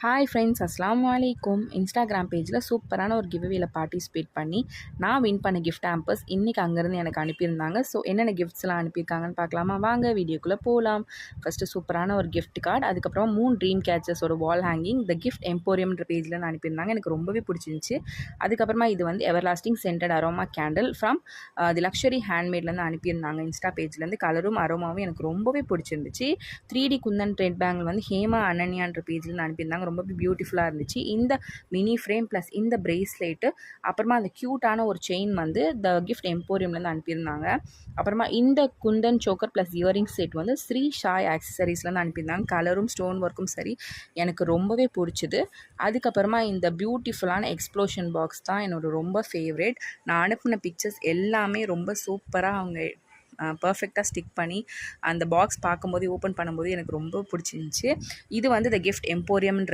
Hi friends, அஸ்ஸலாமு அலைக்கும். Instagram பேஜில் சூப்பரான ஒரு கிவ்அவேல பார்ட்டிசிபேட் பண்ணி நான் வின் பண்ண கிஃப்ட் ஹேம்பர்ஸ் இன்றைக்கி அங்கேருந்து எனக்கு அனுப்பியிருந்தாங்க. ஸோ என்னென்ன கிஃப்ட்ஸ்லாம் அனுப்பியிருக்காங்கன்னு பார்க்கலாமா? வாங்க வீடியோக்குள்ளே போகலாம். ஃபஸ்ட்டு சூப்பரான ஒரு கிஃப்ட் கார்டு, அதுக்கப்புறம் 3 ட்ரீம் கேச்சர்ஸோட வால் ஹேங்கிங் த கிஃப்ட் எம்போரியம்ன்ற பேஜில் அனுப்பியிருந்தாங்க. எனக்கு ரொம்பவே பிடிச்சிருந்துச்சி. அதுக்கப்புறமா இது வந்து everlasting scented aroma candle from the luxury ஹேண்ட்மேட்லேருந்து அனுப்பியிருந்தாங்க. இன்ஸ்டா பேஜ்லேருந்து கலரும் அரோமாவும் எனக்கு ரொம்பவே பிடிச்சிருந்துச்சு. 3D குந்தன் ட்ரெட் பேங்கில் வந்து ஹேமா அனன்யான்ற பேஜ்லேருந்து அனுப்பியிருந்தாங்க. ரொம்ப பியூட்டிஃபுல்லாக இருந்துச்சு. இந்த மினி ஃப்ரேம் ப்ளஸ் இந்த பிரேஸ்லெட்டு, அப்புறமா அந்த க்யூட்டான ஒரு செயின் வந்து த கிஃப்ட் எம்போரியம்லேருந்து அனுப்பியிருந்தாங்க. அப்புறமா இந்த kundan choker plus earring set வந்து ஸ்ரீ ஷாய் ஆக்சசரிஸ்லேருந்து அனுப்பியிருந்தாங்க. கலரும் ஸ்டோன் ஒர்க்கும் சரி எனக்கு ரொம்பவே பிடிச்சிது. அதுக்கப்புறமா இந்த பியூட்டிஃபுல்லான எக்ஸ்ப்ளோஷன் பாக்ஸ் தான் என்னோட ரொம்ப ஃபேவரேட். நான் அனுப்பின பிக்சர்ஸ் எல்லாமே ரொம்ப சூப்பராக அவங்க பர்ஃபெக்டாக ஸ்டிக் பண்ணி அந்த பாக்ஸ் பார்க்கும்போது ஓப்பன் பண்ணும்போது எனக்கு ரொம்ப பிடிச்சிருந்துச்சி. இது வந்து த கிஃப்ட் எம்போரியம்ன்ற